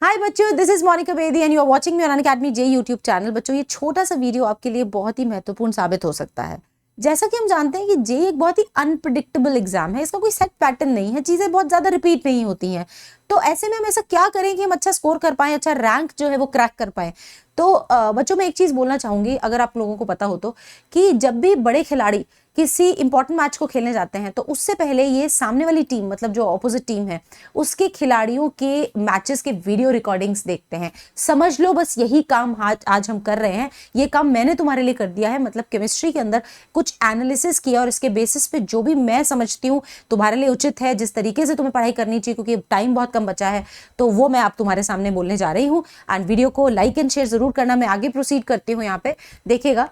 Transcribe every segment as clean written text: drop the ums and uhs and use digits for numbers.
हाय बच्चों, this is Monika Bedi and you are watching me on Unacademy जे YouTube channel. बच्चों, ये छोटा सा वीडियो आपके लिए बहुत ही महत्वपूर्ण साबित हो सकता है। जैसा कि हम जानते हैं कि जे एक बहुत ही अनप्रिडिक्टेबल एग्जाम है, इसका कोई सेट पैटर्न नहीं है, चीजें बहुत ज्यादा रिपीट नहीं होती हैं। तो ऐसे में हम ऐसा क्या करें कि हम अच्छा स्कोर कर पाएं, अच्छा रैंक जो है वो क्रैक कर पाएं। तो बच्चों, मैं एक चीज बोलना चाहूंगी, अगर आप लोगों को पता हो तो, कि जब भी बड़े खिलाड़ी किसी इंपॉर्टेंट मैच को खेलने जाते हैं तो उससे पहले ये सामने वाली टीम, मतलब जो ऑपोजिट टीम है, उसके खिलाड़ियों के मैचेस के वीडियो रिकॉर्डिंग्स देखते हैं। समझ लो बस यही काम आज हम कर रहे हैं। ये काम मैंने तुम्हारे लिए कर दिया है, मतलब केमिस्ट्री के अंदर कुछ एनालिसिस किया और इसके बेसिस पे जो भी मैं समझती हूँ तुम्हारे लिए उचित है, जिस तरीके से तुम्हें पढ़ाई करनी चाहिए, क्योंकि टाइम बहुत कम बचा है, तो वो मैं आप तुम्हारे सामने बोलने जा रही हूँ। एंड वीडियो को लाइक एंड शेयर जरूर करना। मैं आगे प्रोसीड करती हूँ। यहाँ पे देखिएगा,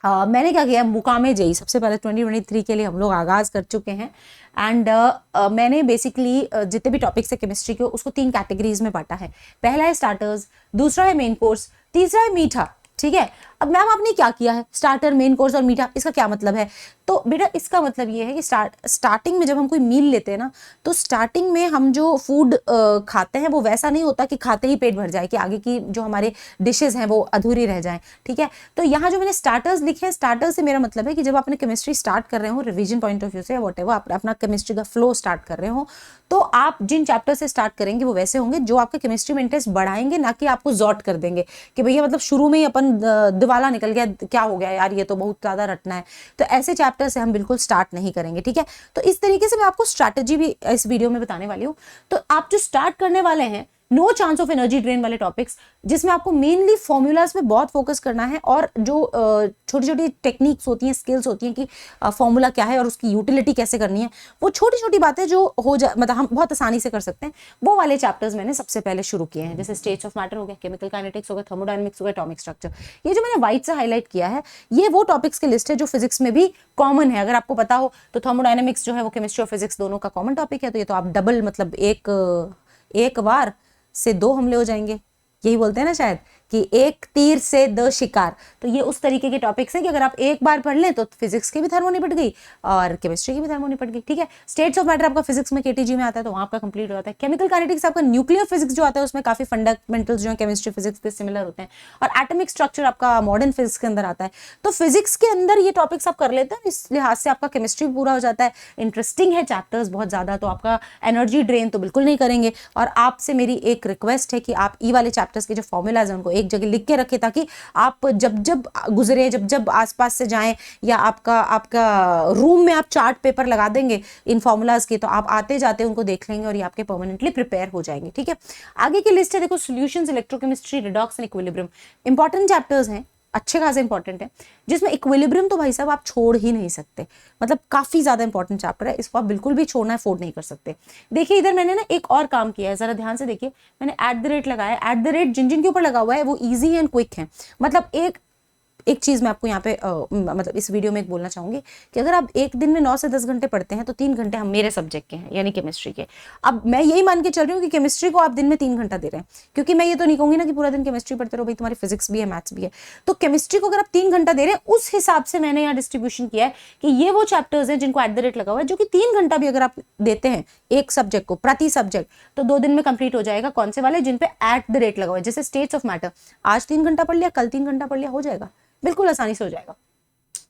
मैंने क्या किया, मुकामे जेई सबसे पहले 2023 के लिए हम लोग आगाज कर चुके हैं। एंड मैंने बेसिकली जितने भी टॉपिक्स है केमिस्ट्री के, उसको 3 कैटेगरीज में बांटा है। पहला है स्टार्टर्स, दूसरा है मेन कोर्स, तीसरा है मीठा। ठीक है, अब मैम आपने क्या किया है, स्टार्टर, मेन कोर्स और मीठा, इसका क्या मतलब है? तो बेटा इसका मतलब ये है कि स्टार्टिंग में जब हम कोई मील लेते हैं ना, तो स्टार्टिंग में हम जो फूड खाते हैं वो वैसा नहीं होता कि खाते ही पेट भर जाए, कि आगे की जो हमारे डिशेज हैं वो अधूरी रह जाएं। ठीक है, तो यहाँ जो मैंने स्टार्टर्स लिखे हैं, स्टार्टर्स से मेरा मतलब है कि जब आपने केमिस्ट्री स्टार्ट कर रहे हो, रिवीजन पॉइंट ऑफ व्यू से, वॉटेवर आप अपना केमिस्ट्री का फ्लो स्टार्ट कर रहे हो, तो आप जिन चैप्टर से स्टार्ट करेंगे वो वैसे होंगे जो आपके केमिस्ट्री में इंटरेस्ट बढ़ाएंगे, ना कि आपको जॉट कर देंगे कि भैया मतलब शुरू में ही अपन दिवाला निकल गया, क्या हो गया यार, ये तो बहुत ज्यादा रटना है। तो ऐसे चैप्टर से हम बिल्कुल स्टार्ट नहीं करेंगे। ठीक है, तो इस तरीके से मैं आपको स्ट्रैटेजी भी इस वीडियो में बताने वाली हूँ। तो आप जो स्टार्ट करने वाले हैं, no chance of energy drain वाले टॉपिक्स, जिसमें आपको मेनली फॉर्मूलाज पे बहुत फोकस करना है, और जो छोटी छोटी टेक्निक्स होती हैं, स्किल्स होती हैं कि फॉर्मूला क्या है और उसकी यूटिलिटी कैसे करनी है, वो छोटी छोटी बातें जो मतलब हम बहुत आसानी से कर सकते हैं, वो वाले चैप्टर्स मैंने सबसे पहले शुरू किए हैं। जैसे स्टेट्स ऑफ मैटर हो गया, केमिकल काइनेटिक्स हो गया, थर्मोडायनेमिक्स हो गया, एटॉमिक स्ट्रक्चर। ये जो मैंने व्हाइट से हाईलाइट किया है, ये वो टॉपिक्स की लिस्ट है जो फिजिक्स में भी कॉमन है। अगर आपको पता हो तो थर्मोडायनेमिक्स जो है वो केमिस्ट्री और फिजिक्स दोनों का कॉमन टॉपिक है, तो ये तो आप डबल, मतलब एक बार से 2 हमले हो जाएंगे, यही बोलते हैं ना शायद, कि एक तीर से 2 शिकार। तो ये उस तरीके के टॉपिक्स हैं कि अगर आप एक बार पढ़ लें तो फिजिक्स की भी थर्मो निपट गई और केमिस्ट्री की भी थर्मो निपट गई। ठीक है, स्टेट्स ऑफ मैटर आपका फिजिक्स में केटीजी में आता है, तो वहां आपका कंप्लीट हो जाता है। केमिकल काइनेटिक्स आपका न्यूक्लियर फिजिक्स जो आता है, उसमें काफी फंडामेंटल्स जो है केमिस्ट्री फिजिक्स के सिमिलर होते हैं, और एटॉमिक स्ट्रक्चर आपका मॉडर्न फिजिक्स के अंदर आता है। तो फिजिक्स के अंदर ये टॉपिक्स आप कर लेते हैं, इस लिहाज से आपका केमिस्ट्री पूरा हो जाता है। इंटरेस्टिंग है चैप्टर्स बहुत ज्यादा, तो आपका एनर्जी ड्रेन तो बिल्कुल नहीं करेंगे। और आपसे मेरी एक रिक्वेस्ट है कि आप ई वाले चैप्टर्स के जो फॉर्मूलाज हैं उनको एक जगह लिख के रखें, ताकि आप जब जब गुजरे, जब जब आसपास से जाएं, या आपका रूम में आप चार्ट पेपर लगा देंगे इन फॉर्मूलाज के, तो आप आते जाते उनको देख लेंगे और ये आपके परमानेंटली प्रिपेयर हो जाएंगे। ठीक है, आगे की लिस्ट है, देखो, solutions, electrochemistry, redox and equilibrium. Important chapters हैं, अच्छे खासे इंपॉर्टेंट है, जिसमें इक्विलिब्रियम तो भाई साहब आप छोड़ ही नहीं सकते, मतलब काफी ज्यादा इंपॉर्टेंट चैप्टर है, इसको आप बिल्कुल भी छोड़ना अफोर्ड नहीं कर सकते। देखिए इधर मैंने ना एक और काम किया है, जरा ध्यान से देखिए, मैंने @ लगाया। @ जिन जिन के ऊपर लगा हुआ है वो इजी एंड क्विक है। मतलब एक चीज मैं आपको यहाँ पे मतलब इस वीडियो में एक बोलना चाहूंगी कि अगर आप एक दिन में 9 से 10 घंटे पढ़ते हैं, तो 3 घंटे हम मेरे सब्जेक्ट के हैं, यानी केमिस्ट्री के। अब मैं यही मान के चल रही हूँ कि केमिस्ट्री को आप दिन में 3 घंटा दे रहे हैं, क्योंकि मैं ये तो नहीं कहूंगी ना कि पूरा दिन केमिस्ट्री पढ़ते रहो, भाई तुम्हारी फिजिक्स भी है, मैथ्स भी है। तो केमिस्ट्री को अगर आप 3 घंटा दे रहे हैं, उस हिसाब से मैंने यहाँ डिस्ट्रीब्यूशन किया है कि ये वो चैप्टर्स हैं जिनको @ लगा हुआ है, जो कि 3 घंटा भी अगर आप देते हैं एक सब्जेक्ट को, प्रति सब्जेक्ट, तो 2 दिन में कंप्लीट हो जाएगा। कौन से वाले? जिन पे @ लगा हुआ है। जैसे स्टेट्स ऑफ मैटर, आज 3 घंटा पढ़ लिया, कल 3 घंटा पढ़ लिया, हो जाएगा, बिल्कुल आसानी से हो जाएगा।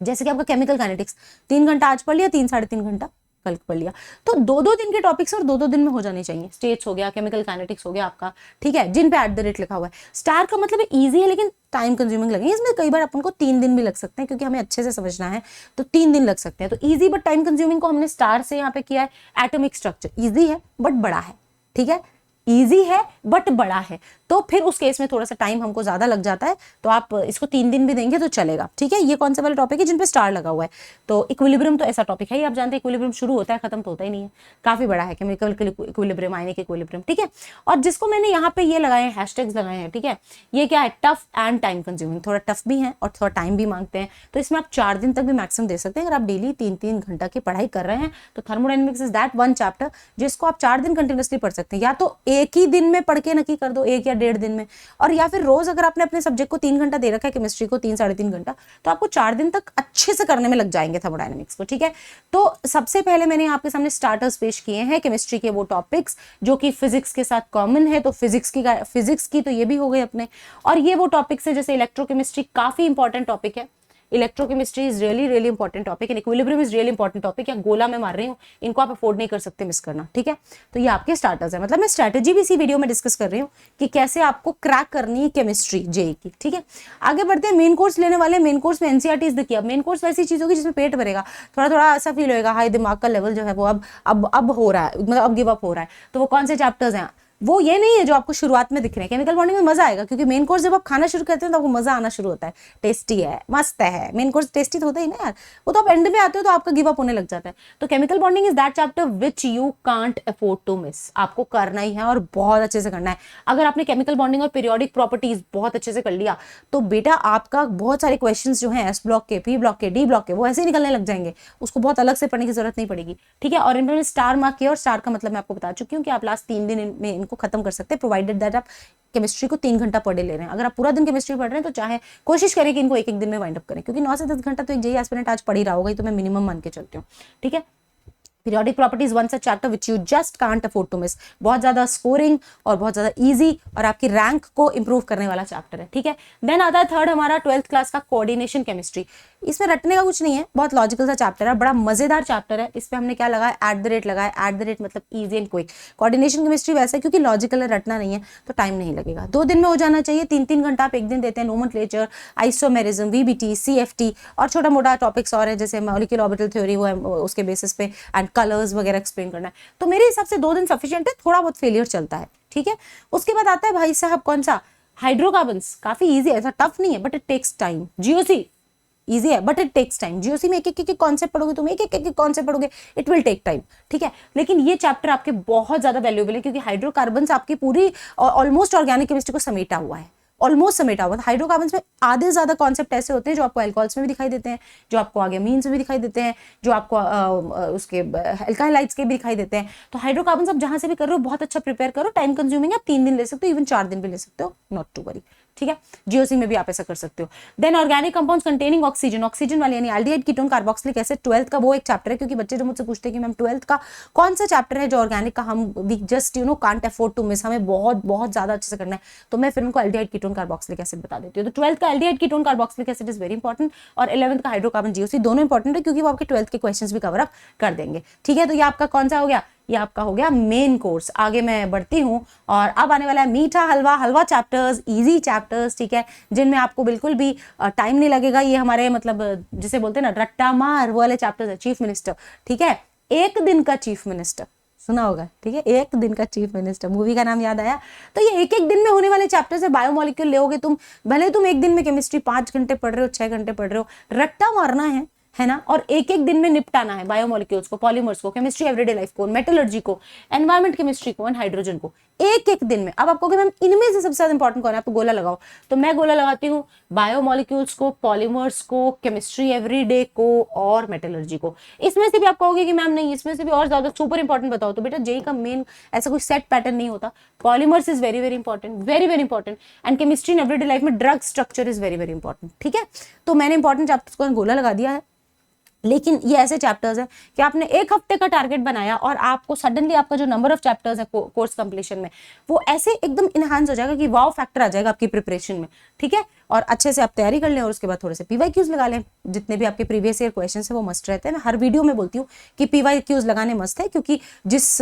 जैसे कि आपका केमिकल काइनेटिक्स, 3 घंटा आज पढ़ लिया, 3-3.5 घंटा कल पढ़ लिया। तो 2-2 दिन के टॉपिक्स और 2-2 दिन में हो जाने चाहिए। स्टेट्स हो गया, केमिकल काइनेटिक्स हो गया आपका, ठीक है, जिन पे @ लिखा हुआ है। स्टार का मतलब इजी है लेकिन टाइम कंज्यूमिंग लगेंगे, इसमें कई बार अपन को 3 दिन भी लग सकते हैं, क्योंकि हमें अच्छे से समझना है, तो 3 दिन लग सकते हैं। तो इजी बट टाइम कंज्यूमिंग को हमने स्टार से यहाँ पे किया है। एटॉमिक स्ट्रक्चर इजी है बट बड़ा है, ठीक है, इजी है बट बड़ा है, तो फिर उस केस में थोड़ा सा टाइम हमको ज्यादा लग जाता है, तो आप इसको 3 दिन भी देंगे तो चलेगा। ठीक है, ये कौन से वाले टॉपिक है जिन पे स्टार लगा हुआ है। तो इक्विलिब्रियम तो ऐसा टॉपिक है ही, आप जानते हैं इक्विलिब्रियम शुरू होता है, खत्म तो होता ही नहीं है, काफी बड़ा है, केमिकल इक्विलिब्रियम, आयनिक इक्विलिब्रियम। ठीक है, और जिसको मैंने यहाँ पे ये लगाए हैं, हैशटैग्स लगाए हैं, ठीक है, ये क्या है, टफ एंड टाइम कंज्यूमिंग, थोड़ा टफ भी है और थोड़ा टाइम भी मांगते हैं। तो इसमें आप 4 दिन तक भी मैक्सिमम दे सकते हैं। अगर आप डेली 3-3 घंटा की पढ़ाई कर रहे हैं, तो thermodynamics is that one chapter जिसको आप 4 दिन कंटिन्यूसली पढ़ सकते हैं। या तो एक ही दिन में पढ़ के नकी कर दो, 1 या 1.5 दिन में, और या फिर रोज अगर आपने अपने सब्जेक्ट को 3 घंटा दे रखा है, केमिस्ट्री को 3-3.5 घंटा, तो आपको 4 दिन तक अच्छे से करने में लग जाएंगे थर्मोडायनेमिक्स को, ठीक है। तो सबसे पहले मैंने आपके सामने स्टार्टर्स पेश किए हैं केमिस्ट्री के वो टॉपिक्स जो कि फिजिक्स के साथ कॉमन है, तो फिजिक्स की तो ये भी हो गए अपने, और ये वो टॉपिक्स है जैसे इलेक्ट्रोकेमिस्ट्री काफी इंपॉर्टेंट टॉपिक है, electrochemistry is really important topic and equilibrium is really important topic. या गोला मैं मार रही हूँ, इनको आप अफोर्ड नहीं कर सकते मिस करना, ठीक है। तो ये आपके स्टार्टर्स है, मतलब मैं स्ट्रेटेजी भी इसी वीडियो में डिस्कस कर रही हूँ कि कैसे आपको क्रैक करनी है केमिस्ट्री जेई की, ठीक है। आगे बढ़ते हैं, मेन कोर्स लेने वाले, मेन कोर्स में एनसीईआरटी देखिए। अब मेन कोर्स वैसी चीज होगी जिसमें पेट भरेगा, थोड़ा थोड़ा ऐसा फील होगा हाई दिमाग का लेवल जो है वो अब हो रहा है, मतलब अब गिव अप हो रहा है। तो वो कौन से चैप्टर्स हैं, वो ये नहीं है जो आपको शुरुआत में दिख रहे हैं। केमिकल बॉन्डिंग में मजा आएगा क्योंकि मेन कोर्स जब आप खाना शुरू करते हैं तो आपको मजा आना शुरू होता है, टेस्टी है, मस्त है। मेन कोर्स टेस्टी तो होता ही ना यार, वो तो आप एंड में आते हो तो आपका गिव अप होने लग जाता है। तो chemical bonding is that chapter which you can't afford to miss, आपको करना ही है और बहुत अच्छे से करना है। अगर आपने केमिकल बॉन्डिंग और पीरियोडिक प्रॉपर्टीज बहुत अच्छे से कर लिया तो बेटा आपका बहुत सारे क्वेश्चन जो है एस ब्लॉक के, पी ब्लॉक के, डी ब्लॉक के, वो ऐसे ही निकलने लग जाएंगे, उसको बहुत अलग से पढ़ने की जरूरत नहीं पड़ेगी, ठीक है। और इन्होंने स्टार मार्क किया, और स्टार का मतलब मैं आपको बता चुकी हूँ कि आप लास्ट 3 दिन में इनको खत्म कर सकते हैं, प्रोवाइडेड दैट आप केमिस्ट्री को 3 घंटा पर डे ले रहे हैं। अगर आप पूरा दिन केमिस्ट्री पढ़ रहे हैं तो चाहे कोशिश करें कि इनको एक दिन में वाइंड अप करें, क्योंकि 9 से 10 घंटा तो एक जेईई एस्पिरेंट आज पढ़ ही रहा होगा, ये तो मैं मिनिमम मान के चलती हूँ, ठीक है। Periodic properties one such chapter which you just can't afford to miss, बहुत ज्यादा स्कोरिंग और बहुत ज्यादा इजी और आपकी रैंक को इंप्रूव करने वाला चैप्टर है, ठीक है। देन आता है थर्ड हमारा 12th क्लास का कोऑर्डिनेशन केमिस्ट्री। इसमें रटने का कुछ नहीं है, बहुत लॉजिकल सा चैप्टर है, बड़ा मजेदार चैप्टर है। इस पे हमने क्या लगाया, @ लगाया, @ मतलब easy and quick. Coordination chemistry वैसे क्योंकि लॉजिकल है, रटना नहीं है तो टाइम नहीं लगेगा, 2 दिन में हो जाना चाहिए। 3-3 घंटा आप एक दिन देते हैं, नोमेनक्लेचर, आइसोमेरिज्म, वीबीटी, सीएफटी और छोटा मोटा टॉपिक्स और है जैसे मॉलिक्यूलर ऑर्बिटल थ्योरी, वो उसके बेसिस पे एंड कलर्स वगैरह एक्सप्लेन करना है। तो मेरे हिसाब से 2 दिन सफिशिएंट है, थोड़ा बहुत फेलियर चलता है, ठीक है। उसके बाद आता है भाई साहब कौन सा, हाइड्रोकार्बन्स। काफी इजी है, ऐसा टफ नहीं है but it takes time. GOC easy है but it takes time. GOC में एक कॉन्सेप्ट पढ़ोगे तुम, एक कॉन्सेप्ट पढ़ोगे, इट विल टेक टाइम, ठीक है। लेकिन ये चैप्टर आपके बहुत ज्यादा वैल्यूएबल है क्योंकि हाइड्रोकार्बन्स आपकी पूरी ऑलमोस्ट ऑर्गेनिक केमिस्ट्री को समेटा हुआ है, ऑलमोस्ट समेटा हुआ है। हाइड्रोकार्बन्स में आधे ज्यादा कॉन्सेप्ट ऐसे होते हैं जो आपको अल्कोहल्स में भी दिखाई देते हैं, जो आपको आगे अमीन्स में भी दिखाई देते हैं, जो आपको उसके अल्काइल हाइड्राइड्स के भी दिखाई देते हैं। तो हाइड्रोकार्बन्स आप जहां से भी कर रहे हो बहुत अच्छा प्रिपेयर करो, टाइम कंज्यूमिंग है, आप 3 दिन ले सकते हो, इवन 4 दिन भी ले सकते हो, नॉट टू वरी, ठीक है। जीओसी में भी आप ऐसा कर सकते हो। Then organic compounds containing oxygen, oxygen वाले यानी aldehyde ketone carboxylic acid, 12th का वो एक चैप्टर है क्योंकि बच्चे जो मुझसे पूछते हैं कि मैम 12th का कौन सा चैप्टर है जो ऑर्गेनिक का हम we just can't afford to miss, हमें बहुत बहुत ज्यादा अच्छे से करना है, तो मैं फिर उनको एल्डिहाइड कीटोन कार्बोक्सिलिक एसिड बता देती हूँ। तो 12th का aldehyde ketone carboxylic acid is very important, और 11th का हाइड्रोकार्बन जीओसी, दोनों इंपॉर्टेंट है क्योंकि वो आपके 12th के क्वेश्चंस भी कवर अप कर देंगे, ठीक है। तो ये आपका कौन सा हो गया, ये आपका हो गया मेन कोर्स। आगे मैं बढ़ती हूँ और अब आने वाला है मीठा हलवा, हलवा चैप्टर्स, इजी चैप्टर्स, ठीक है, जिनमें आपको बिल्कुल भी टाइम नहीं लगेगा। ये हमारे मतलब जिसे बोलते हैं ना रट्टा मार, वो वाले चैप्टर्स है। चीफ मिनिस्टर, ठीक है, एक दिन का चीफ मिनिस्टर सुना होगा, ठीक है, एक दिन का चीफ मिनिस्टर, मूवी का नाम याद आया। तो ये एक दिन में होने वाले चैप्टर्स है। बायोमोलिक्यूल लेओगे तुम, भले तुम एक दिन में केमिस्ट्री 5 घंटे पढ़ रहे हो, 6 घंटे पढ़ रहे हो, रट्टा मारना है ना, और एक दिन में निपटाना है बायोमोलिक्यूल्स को, पॉलीमर्स को, केमिस्ट्री एवरीडे लाइफ को, मेटलर्जी को, एनवायरमेंट केमिस्ट्री को एंड हाइड्रोजन को, एक दिन में। अब आपको मैम इनमें से सबसे ज्यादा इंपॉर्टेंट कौन है, आपको गोला लगाओ, तो मैं गोला लगाती हूँ बायोमोलिक्यूल्स को, पॉलीमर्स को, केमिस्ट्री एवरीडे को और मेटलर्जी को। इसमें से भी आप कहोगे कि मैम नहीं, इसमें से भी और ज्यादा सुपर इंपॉर्टेंट बताओ, तो बेटा जेई का मेन ऐसा कोई सेट पैटर्न नहीं होता। Polymers is very very important, very very important, and chemistry in everyday life में drug structure is very very important, ठीक है। तो मैंने इंपॉर्टेंट चैप्टर्स को गोला लगा दिया है। लेकिन ये ऐसे चैप्टर्स हैं कि आपने 1 हफ्ते का टारगेट बनाया और आपको सडनली आपका जो नंबर ऑफ चैप्टर्स है कोर्स कंप्लीशन में वो ऐसे एकदम इनहांस हो जाएगा कि वाव फैक्टर आ जाएगा आपकी प्रिपरेशन में, ठीक है। और अच्छे से आप तैयारी कर लें और उसके बाद थोड़े से पीवाईक्यूज लगा लें। जितने भी आपके प्रीवियस ईयर क्वेश्चंस है वो मस्ट रहते हैं। मैं हर वीडियो में बोलती हूँ कि पीवाईक्यूज लगाने मस्त है, क्योंकि जिस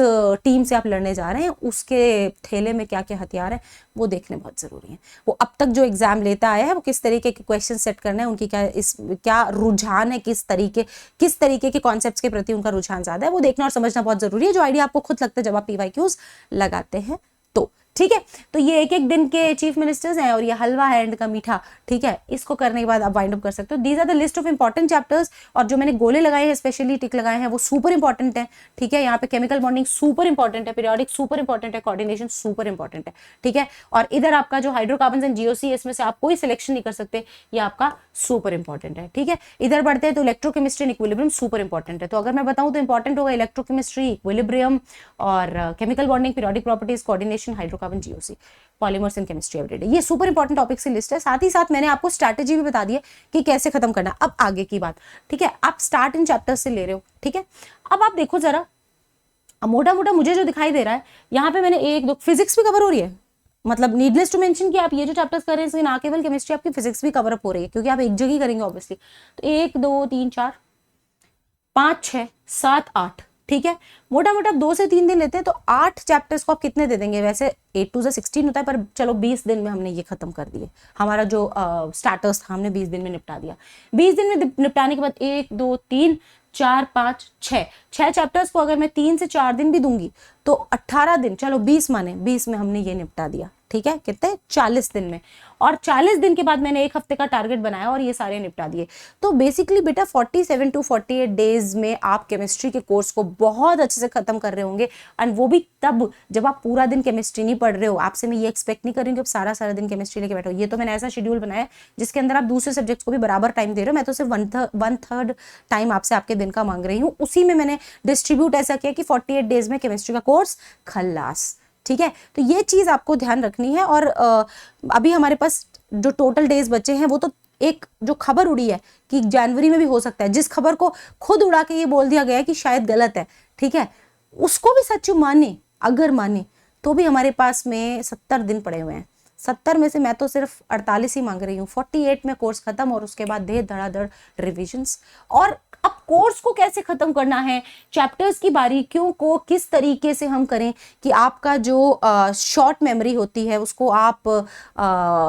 टीम से आप लड़ने जा रहे हैं उसके थैले में क्या क्या हथियार है वो देखने बहुत जरूरी है। वो अब तक जो एग्जाम लेता आया है वो किस तरीके के क्वेश्चन सेट करना है, उनकी क्या रुझान है, किस तरीके के कॉन्सेप्ट्स के प्रति उनका रुझान ज्यादा है, वो देखना और समझना बहुत जरूरी है, जो आइडिया आपको खुद लगता है जब आप पीवाईक्यूज लगाते हैं तो, ठीक है। तो ये एक दिन के चीफ मिनिस्टर्स हैं और ये हलवा है एंड का मीठा, ठीक है। इसको करने के बाद आप वाइंड अप कर सकते हो। These are the list of important chapters, और जो मैंने गोले लगाए हैं, स्पेशली टिक लगाए हैं, वो सुपर इंपॉर्टेंट है, ठीक है। यहाँ पे केमिकल बॉन्डिंग सुपर इंपॉर्टेंट है, पीरियोडिक सुपर इंपॉर्टेंट है, कोऑर्डिनेशन सुपर इंपॉर्टेंट है, ठीक है। और इधर आपका जो हाइड्रोकार्बन एंड जीओसी, इसमें से आप कोई सिलेक्शन नहीं कर सकते, ये आपका सुपर इंपॉर्टेंट है, ठीक है। इधर बढ़ते हैं तो electrochemistry and equilibrium super important है। तो अगर मैं बताऊं तो इंपॉर्टेंट होगा इलेक्ट्रोकेमिस्ट्री, इक्विलिब्रियम और chemical bonding, periodic properties, coordination, hydro fluorocarbon, GOC, polymers in chemistry everyday. ये सुपर इंपॉर्टेंट टॉपिक्स की लिस्ट है। साथ ही साथ मैंने आपको स्ट्रैटेजी भी बता दी है कि कैसे खत्म करना। अब आगे की बात, ठीक है, आप स्टार्ट इन चैप्टर्स से ले रहे हो, ठीक है। अब आप देखो जरा, मोटा मोटा मुझे जो दिखाई दे रहा है यहाँ पे मैंने 1 2 फिजिक्स भी कवर हो रही है, मतलब नीडलेस टू मेंशन कि आप ये जो चैप्टर्स कर रहे हैं ना केवल केमिस्ट्री, आपकी फिजिक्स भी कवर अप हो रही है, क्योंकि आप एक जगह ही करेंगे ऑब्वियसली। तो 1 2 3 4 5 6 7 8, ठीक है। मोटा मोटा 2 से 3 दिन लेते हैं तो 8 चैप्टर्स को आप कितने दे देंगे? वैसे 8 2 16 होता है, पर चलो 20 दिन में हमने ये खत्म कर दिए। हमारा जो स्टार्टर्स था हमने 20 दिन में निपटा दिया। 20 दिन में निपटाने के बाद 1 2 3 4 5 6 चैप्टर्स को अगर मैं 3 से 4 दिन भी दूंगी तो 18 दिन, चलो 20 माने, 20 में हमने ये निपटा दिया, ठीक है। कितने? 40 दिन में। और 40 दिन के बाद मैंने 1 हफ्ते का टारगेट बनाया और ये सारे निपटा दिए। तो बेसिकली बेटा 47 टू 48 डेज में आप केमिस्ट्री के कोर्स को बहुत अच्छे से खत्म कर रहे होंगे। एंड वो भी तब जब आप पूरा दिन केमिस्ट्री नहीं पढ़ रहे हो। आपसे मैं ये एक्सपेक्ट नहीं कर रही हूँ कि आप सारा दिन केमिस्ट्री लेके बैठो। ये तो मैंने ऐसा शेड्यूल बनाया जिसके अंदर आप दूसरे सब्जेक्ट्स को भी बराबर टाइम दे रहे हो। मैं तो सिर्फ 1/3 टाइम आपसे आपके दिन का मांग रही हूँ। उसी में मैंने डिस्ट्रीब्यूट ऐसा किया कि 48 डेज में केमिस्ट्री का कोर्स खल्लास, ठीक है। तो ये चीज आपको ध्यान रखनी है। और अभी हमारे पास जो टोटल डेज बचे हैं वो तो एक जो खबर उड़ी है कि जनवरी में भी हो सकता है, जिस खबर को खुद उड़ा के ये बोल दिया गया है कि शायद गलत है, ठीक है, उसको भी सच माने, अगर माने तो भी हमारे पास में 70 दिन पड़े हुए हैं। 70 में से मैं तो सिर्फ 48 ही मांग रही हूँ। 48 में कोर्स खत्म और उसके बाद दे धड़ाधड़ रिविजन्स। और अब कोर्स को कैसे खत्म करना है, चैप्टर्स की बारीकियों को किस तरीके से हम करें कि आपका जो शॉर्ट मेमोरी होती है उसको आप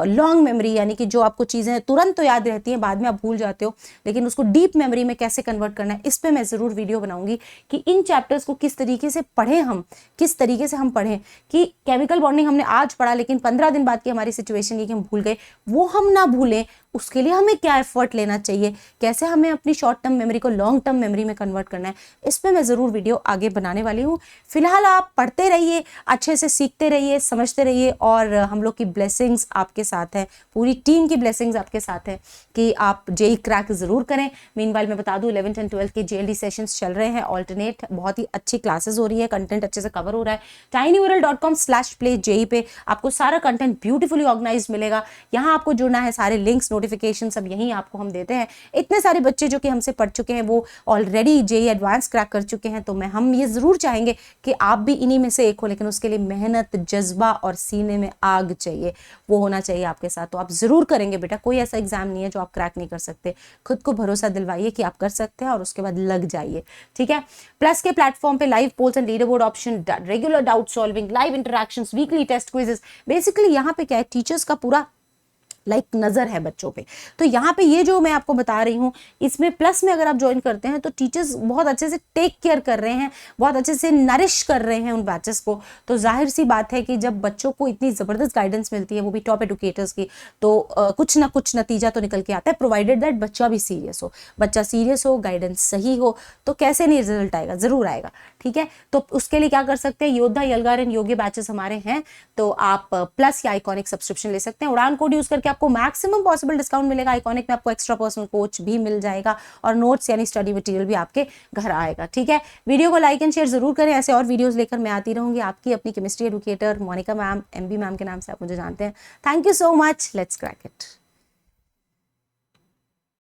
लॉन्ग मेमोरी, यानी कि जो आपको चीज़ें तुरंत तो याद रहती हैं, बाद में आप भूल जाते हो, लेकिन उसको डीप मेमोरी में कैसे कन्वर्ट करना है, इस पर मैं ज़रूर वीडियो बनाऊंगी कि इन चैप्टर्स को किस तरीके से पढ़ें हम, किस तरीके से हम पढ़ें कि केमिकल बॉन्डिंग हमने आज पढ़ा लेकिन 15 दिन बाद की हमारी सिचुएशन ये कि हम भूल गए, वो हम ना भूलें। उसके लिए हमें क्या एफर्ट लेना चाहिए, कैसे हमें अपनी शॉर्ट टर्म मेमोरी को लॉन्ग टर्म मेमोरी में कन्वर्ट करना है, इस पे मैं ज़रूर वीडियो आगे बनाने वाली हूँ। फिलहाल आप पढ़ते रहिए, अच्छे से सीखते रहिए, समझते रहिए, और हम लोग की ब्लेसिंग्स आपके साथ है, पूरी टीम की ब्लेसिंग्स आपके साथ है कि आप जेई क्रैक ज़रूर करें। मीनवाइल मैं बता दूँ 11th एंड 12th के JLD सेशंस चल रहे हैं, ऑल्टरनेट, बहुत ही अच्छी क्लासेस हो रही है, कंटेंट अच्छे से कवर हो रहा है। tinyurl.com/playjei पे आपको सारा कंटेंट ब्यूटीफुली ऑर्गेनाइज मिलेगा। यहाँ आपको जुड़ना है, सारे लिंक्स नोटिफिकेशन सब यहीं आपको हम देते हैं। इतने सारे बच्चे जो कि हमसे पढ़ चुके हैं वो ऑलरेडी जेई एडवांस क्रैक कर चुके हैं, तो हम ये ज़रूर चाहेंगे कि आप भी इन्हीं में से एक हो, लेकिन उसके लिए मेहनत, जज्बा और सीने में आग चाहिए, वो होना चाहिए आपके साथ। तो आप ज़रूर करेंगे बेटा, कोई ऐसा एग्जाम नहीं है जो आप क्रैक नहीं कर सकते। खुद को भरोसा दिलवाइए कि आप कर सकते हैं और उसके बाद लग जाइए, ठीक है। प्लस के प्लेटफॉर्म पे live polls and leader board option, regular doubt solving, live interactions, weekly test quizzes, basically यहाँ पे क्या है, टीचर्स का पूरा नज़र है बच्चों पे। तो यहाँ पे ये जो मैं आपको बता रही हूँ, इसमें प्लस में अगर आप ज्वाइन करते हैं तो टीचर्स बहुत अच्छे से टेक केयर कर रहे हैं, बहुत अच्छे से नरिश कर रहे हैं उन बैचेस को। तो जाहिर सी बात है कि जब बच्चों को इतनी ज़बरदस्त गाइडेंस मिलती है, वो भी टॉप एडुकेटर्स की, तो कुछ ना कुछ नतीजा तो निकल के आता है, प्रोवाइडेड दैट बच्चा भी सीरियस हो। बच्चा सीरियस हो, गाइडेंस सही हो, तो कैसे नहीं रिजल्ट आएगा, ज़रूर आएगा, ठीक है। तो उसके लिए क्या कर सकते हैं, योद्धा, यलगार एंड योगी बैचेस हमारे हैं, तो आप प्लस या आइकॉनिक सब्सक्रिप्शन ले सकते हैं। उड़ान कोड यूज करके आपको मैक्सिमम पॉसिबल डिस्काउंट मिलेगा। आइकॉनिक में आपको एक्स्ट्रा पर्सनल कोच भी मिल जाएगा और नोट्स यानी स्टडी मटेरियल भी आपके घर आएगा, ठीक है। वीडियो को लाइक एंड शेयर जरूर करें, ऐसे और वीडियोस लेकर मैं आती रहूंगी। आपकी अपनी chemistry educator Monika ma'am, MB ma'am के नाम से आप मुझे जानते हैं। Thank you so much, let's crack it.